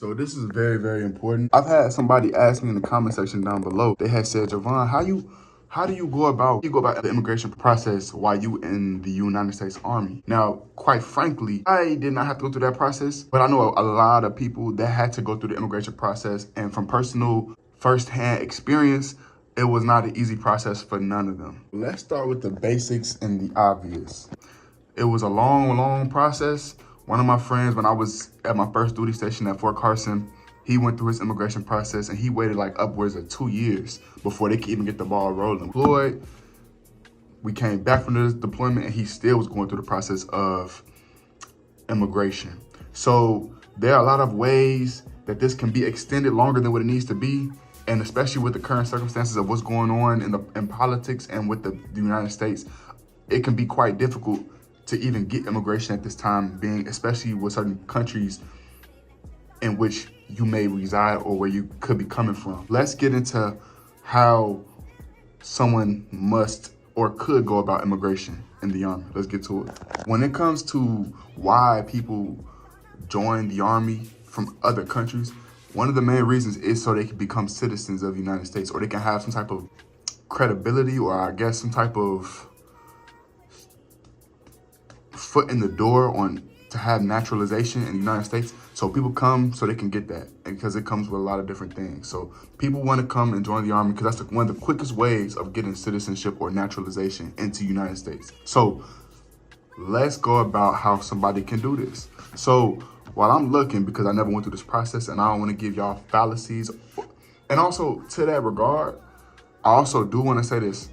So this is very, very important. I've had somebody ask me in the comment section down below. They had said, Javon, how do you go about the immigration process while you in the United States Army? Now, quite frankly, I did not have to go through that process, but I know a lot of people that had to go through the immigration process, and from personal firsthand experience, it was not an easy process for none of them. Let's start with the basics and the obvious. It was a long, long process. One of my friends, when I was at my first duty station at Fort Carson, he went through his immigration process and he waited like upwards of 2 years before they could even get the ball rolling. Deployed, we came back from this deployment and he still was going through the process of immigration. So there are a lot of ways that this can be extended longer than what it needs to be. And especially with the current circumstances of what's going on in politics and with the United States, it can be quite difficult to even get immigration at this time being, especially with certain countries in which you may reside or where you could be coming from. Let's get into how someone must or could go about immigration in the Army. Let's get to it. When it comes to why people join the Army from other countries, one of the main reasons is so they can become citizens of the United States, or they can have some type of credibility, or I guess some type of foot in the door to have naturalization in the United States. So people come so they can get that, and because it comes with a lot of different things. So people want to come and join the Army because that's one of the quickest ways of getting citizenship or naturalization into the United States. So let's go about how somebody can do this. So while I'm looking, because I never went through this process and I don't want to give y'all fallacies, and also to that regard, I also do want to say this.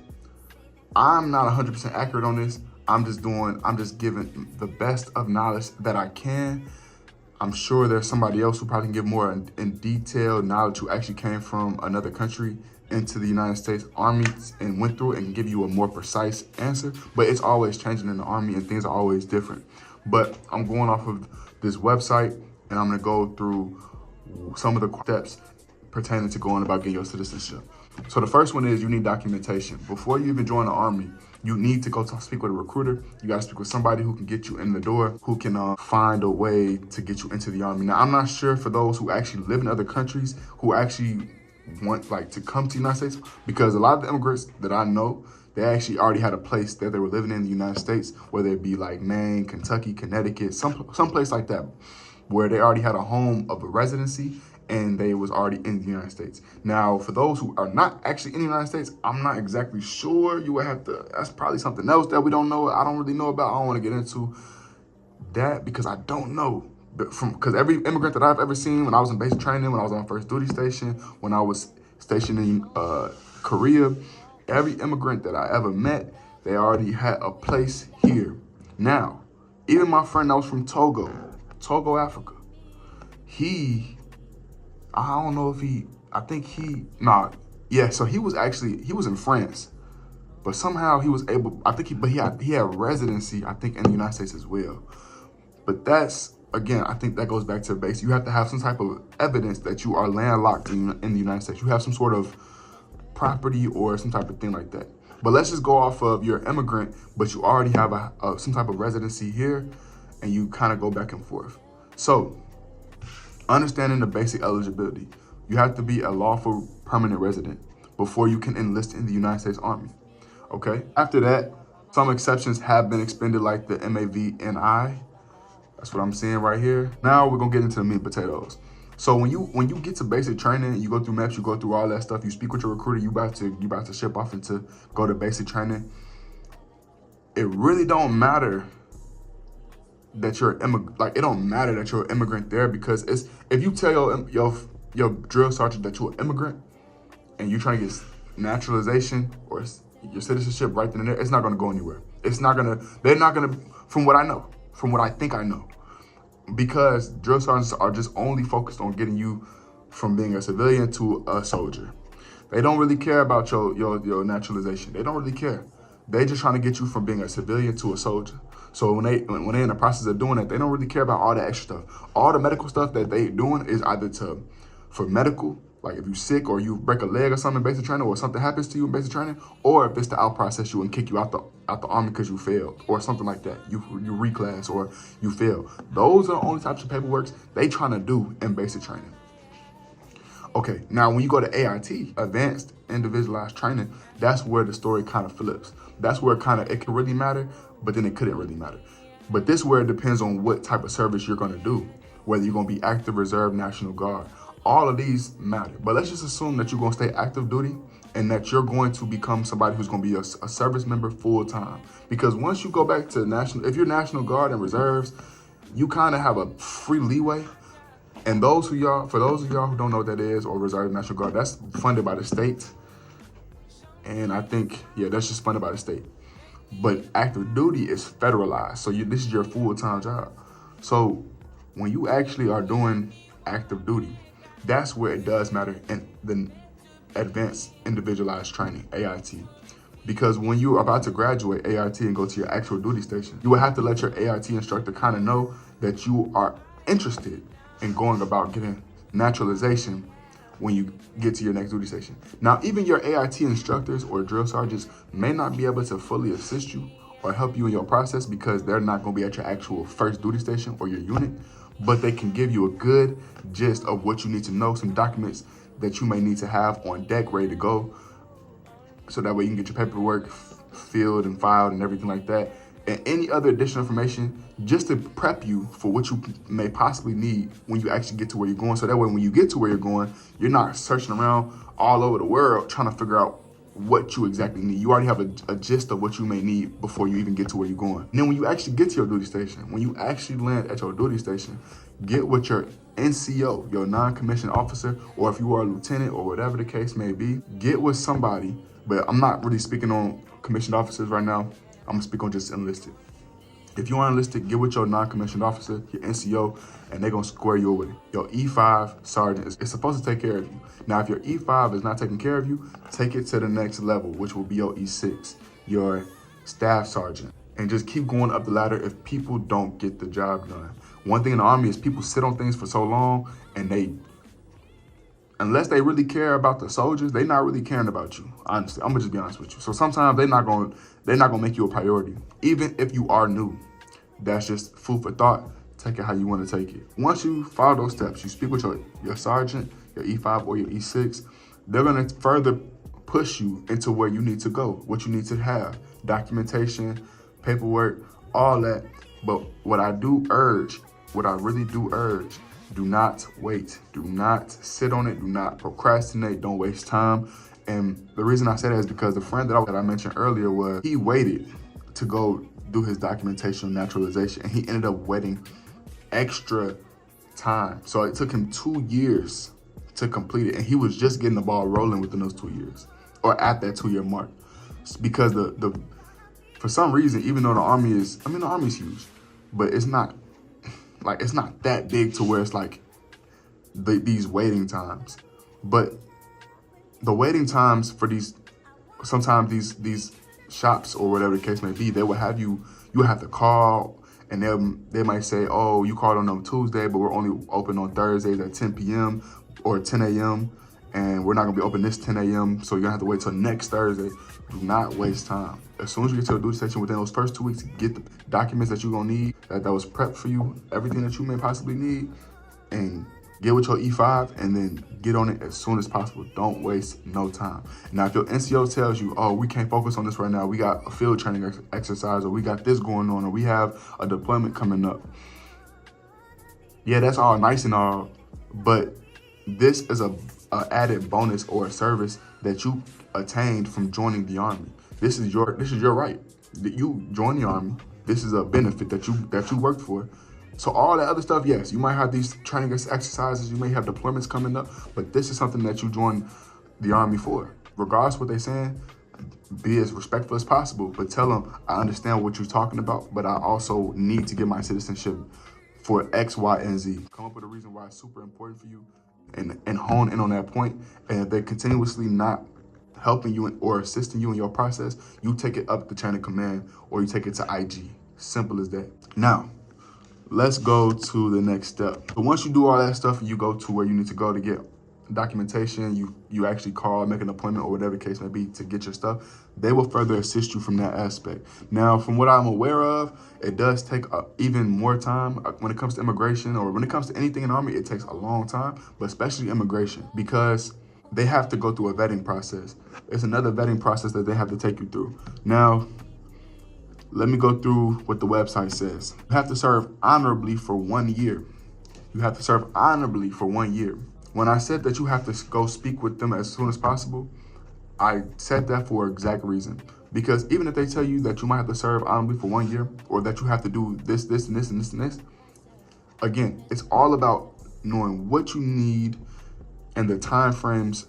I'm not 100% accurate on this. I'm just giving the best of knowledge that I can. I'm sure there's somebody else who probably can give more in detailed knowledge who actually came from another country into the United States Army and went through it and can give you a more precise answer. But it's always changing in the Army and things are always different. But I'm going off of this website and I'm gonna go through some of the steps pertaining to going about getting your citizenship. So the first one is you need documentation. Before you even join the Army, you need to go speak with a recruiter. You gotta speak with somebody who can get you in the door, who can find a way to get you into the Army. Now, I'm not sure for those who actually live in other countries, who actually want to come to the United States, because a lot of the immigrants that I know, they actually already had a place that they were living in the United States, whether it be like Maine, Kentucky, Connecticut, some place like that, where they already had a home of a residency and they was already in the United States. Now, for those who are not actually in the United States, I'm not exactly sure. You would have to, that's probably something else that we don't know. I don't really know about. I don't want to get into that because I don't know. But because every immigrant that I've ever seen, when I was in basic training, when I was on first duty station, when I was stationed in Korea, every immigrant that I ever met, they already had a place here. Now, even my friend that was from Togo, Africa, I don't know if so he was in France, but somehow he was able, he had residency, I think, in the United States as well. But that's, again, I think that goes back to the base. You have to have some type of evidence that you are landlocked in the United States. You have some sort of property or some type of thing like that. But let's just go off of you're an immigrant, but you already have some type of residency here, and you kind of go back and forth. So, understanding the basic eligibility. You have to be a lawful permanent resident before you can enlist in the United States Army, okay? After that, some exceptions have been expended, like the MAVNI. That's what I'm seeing right here. Now we're gonna get into the meat and potatoes. So when you get to basic training, you go through MEPS, you go through all that stuff, you speak with your recruiter, you about to ship off into go to basic training. It really don't matter that you're it don't matter that you're an immigrant there, because if you tell your drill sergeant that you're an immigrant and you're trying to get naturalization or your citizenship right then and there, it's not gonna go anywhere. They're not gonna, from what I think I know, because drill sergeants are just only focused on getting you from being a civilian to a soldier. They don't really care about your naturalization. They don't really care. They're just trying to get you from being a civilian to a soldier. So when they're in the process of doing that, they don't really care about all that extra stuff. All the medical stuff that they doing is either for medical, like if you're sick or you break a leg or something in basic training, or something happens to you in basic training, or if it's to out process you and kick you out out the army because you failed or something like that. You reclass or you fail. Those are the only types of paperwork they trying to do in basic training. Okay, now when you go to AIT, Advanced Individualized Training, that's where the story kind of flips. That's where it can really matter, but then it couldn't really matter. But this is where it depends on what type of service you're gonna do, whether you're gonna be active, reserve, National Guard. All of these matter, but let's just assume that you're gonna stay active duty and that you're going to become somebody who's gonna be a service member full time. Because once you go back to if you're National Guard and reserves, you kind of have a free leeway. And for those of y'all who don't know what that is, or Reserve National Guard, that's funded by the state. And I think, yeah, that's just funded by the state. But active duty is federalized. So this is your full-time job. So when you actually are doing active duty, that's where it does matter in the Advanced Individualized Training, AIT. Because when you're about to graduate AIT and go to your actual duty station, you will have to let your AIT instructor kind of know that you are interested in going about getting naturalization when you get to your next duty station. Now, even your AIT instructors or drill sergeants may not be able to fully assist you or help you in your process because they're not gonna be at your actual first duty station or your unit, but they can give you a good gist of what you need to know, some documents that you may need to have on deck ready to go, so that way you can get your paperwork filled and filed and everything like that. And any other additional information just to prep you for what you may possibly need when you actually get to where you're going. So that way when you get to where you're going, you're not searching around all over the world trying to figure out what you exactly need. You already have a gist of what you may need before you even get to where you're going. And then when you actually get to your duty station, when you actually land at your duty station, get with your NCO, your non-commissioned officer, or if you are a lieutenant or whatever the case may be, get with somebody, but I'm not really speaking on commissioned officers right now. I'm gonna speak on just enlisted. If you are enlisted, get with your non-commissioned officer, your NCO, and they're gonna square you with it. Your E5 sergeant is supposed to take care of you. Now, if your E5 is not taking care of you, take it to the next level, which will be your E6, your staff sergeant. And just keep going up the ladder if people don't get the job done. One thing in the Army is people sit on things for so long and unless they really care about the soldiers, they're not really caring about you. Honestly, I'm gonna just be honest with you. So sometimes they're not gonna make you a priority, even if you are new. That's just food for thought. Take it how you want to take it. Once you follow those steps, you speak with your sergeant, your E5 or your E6, they're gonna further push you into where you need to go, what you need to have, documentation, paperwork, all that. But what I really do urge, do not wait. Do not sit on it. Do not procrastinate. Don't waste time. And the reason I say that is because the friend that I mentioned earlier he waited to go do his documentation of naturalization, and he ended up waiting extra time. So it took him 2 years to complete it, and he was just getting the ball rolling within those 2 years, or at that 2-year mark. Because for some reason, even though the Army's huge, but it's not that big to where it's like these waiting times. But the waiting times for sometimes these shops or whatever the case may be, they will have you have to call, and they might say, oh, you called on Tuesday, but we're only open on Thursdays at 10 p.m. or 10 a.m. and we're not gonna be open this 10 a.m. So you're gonna have to wait till next Thursday. Do not waste time. As soon as you get to the duty station within those first 2 weeks, get the documents that you're gonna need, that was prepped for you, everything that you may possibly need, and get with your E5 and then get on it as soon as possible. Don't waste no time. Now, if your NCO tells you, oh, we can't focus on this right now, we got a field training exercise, or we got this going on, or we have a deployment coming up. Yeah, that's all nice and all, but this is a added bonus or a service that you attained from joining the Army. This is your right. You join the Army. This is a benefit that you worked for. So all that other stuff, yes, you might have these training exercises, you may have deployments coming up, but this is something that you join the Army for. Regardless of what they're saying, be as respectful as possible, but tell them, I understand what you're talking about, but I also need to get my citizenship for X, Y, and Z. Come up with a reason why it's super important for you and hone in on that point. And if they're continuously not helping you or assisting you in your process, you take it up the chain of command or you take it to IG. Simple as that. Now, let's go to the next step. So once you do all that stuff, you go to where you need to go to get documentation, you actually call, make an appointment, or whatever the case may be to get your stuff, they will further assist you from that aspect. Now, from what I'm aware of, it does take even more time when it comes to immigration, or when it comes to anything in the Army. It takes a long time, but especially immigration, because they have to go through a vetting process. It's another vetting process that they have to take you through. Now, let me go through what the website says. You have to serve honorably for 1 year. You have to serve honorably for 1 year. When I said that you have to go speak with them as soon as possible, I said that for an exact reason. Because even if they tell you that you might have to serve honorably for 1 year, or that you have to do this, this, and this, and this, and this, again, it's all about knowing what you need and the time frames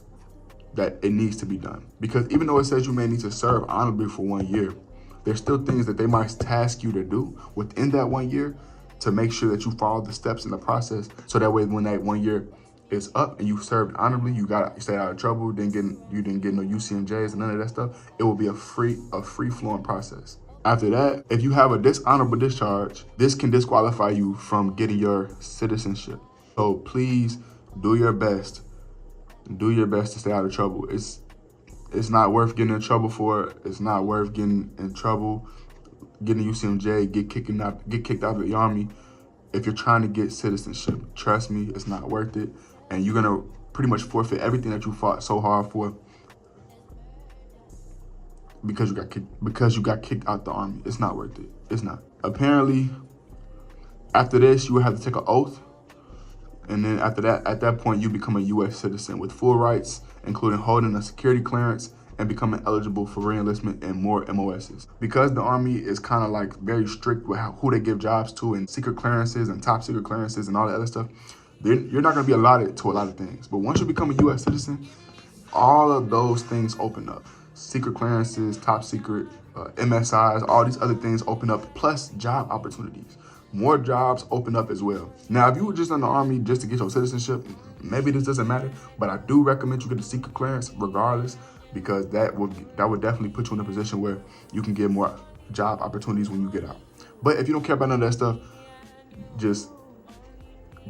that it needs to be done. Because even though it says you may need to serve honorably for 1 year, there's still things that they might task you to do within that 1 year to make sure that you follow the steps in the process. So that way, when that 1 year is up and you served honorably, you stayed out of trouble, you didn't get no UCMJs and none of that stuff, it will be a free-flowing process. After that, if you have a dishonorable discharge, this can disqualify you from getting your citizenship. So please do your best. Do your best to stay out of trouble. It's not worth getting in trouble for it. It's not worth getting in trouble, getting a UCMJ, get kicked out of the Army if you're trying to get citizenship. Trust me, it's not worth it. And you're gonna pretty much forfeit everything that you fought so hard for because you got kicked out the Army. It's not worth it. It's not. Apparently, after this, you will have to take an oath. And then after that, at that point, you become a U.S. citizen with full rights, including holding a security clearance and becoming eligible for reenlistment and more MOSs. Because the Army is kind of like very strict with who they give jobs to, and secret clearances and top secret clearances and all that other stuff, you're not gonna be allotted to a lot of things. But once you become a U.S. citizen, all of those things open up. Secret clearances, top secret, MSIs, all these other things open up, plus job opportunities. More jobs open up as well. Now, if you were just in the Army just to get your citizenship, maybe this doesn't matter, but I do recommend you get a secret clearance regardless, because that would definitely put you in a position where you can get more job opportunities when you get out. But if you don't care about none of that stuff, just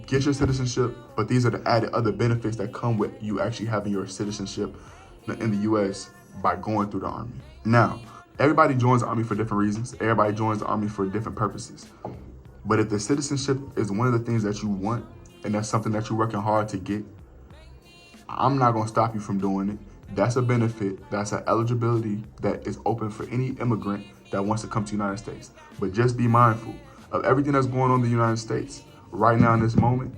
get your citizenship. But these are the added other benefits that come with you actually having your citizenship in the U.S. by going through the Army. Now, everybody joins the Army for different reasons. Everybody joins the Army for different purposes. But if the citizenship is one of the things that you want, and that's something that you're working hard to get, I'm not gonna stop you from doing it. That's a benefit, that's an eligibility that is open for any immigrant that wants to come to the United States. But just be mindful of everything that's going on in the United States right now in this moment.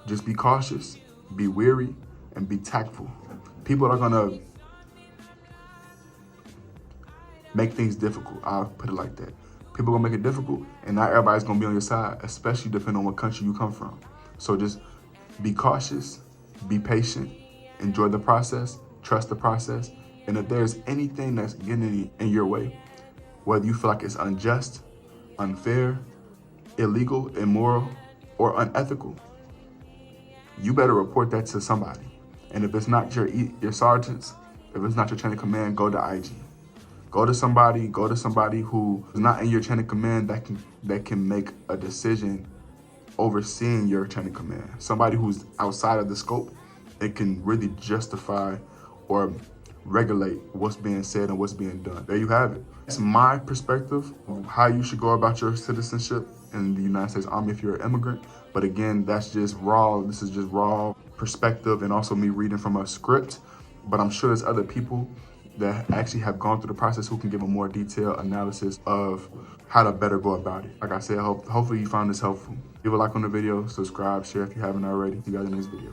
Just be cautious, be wary, and be tactful. People are gonna make things difficult, I'll put it like that. People are gonna make it difficult, and not everybody's gonna be on your side, especially depending on what country you come from. So just be cautious, be patient, enjoy the process, trust the process, and if there's anything that's getting in your way, whether you feel like it's unjust, unfair, illegal, immoral, or unethical, you better report that to somebody. And if it's not your sergeants, if it's not your chain of command, go to IG. Go to somebody who is not in your chain of command that can make a decision overseeing your chain of command. Somebody who's outside of the scope, it can really justify or regulate what's being said and what's being done. There you have it. It's my perspective of how you should go about your citizenship in the United States Army if you're an immigrant. But again, that's just raw. This is just raw perspective and also me reading from a script. But I'm sure there's other people that actually have gone through the process who can give a more detailed analysis of how to better go about it. Like I said, hopefully you found this helpful. Leave a like on the video, subscribe, share if you haven't already. See you guys in the next video.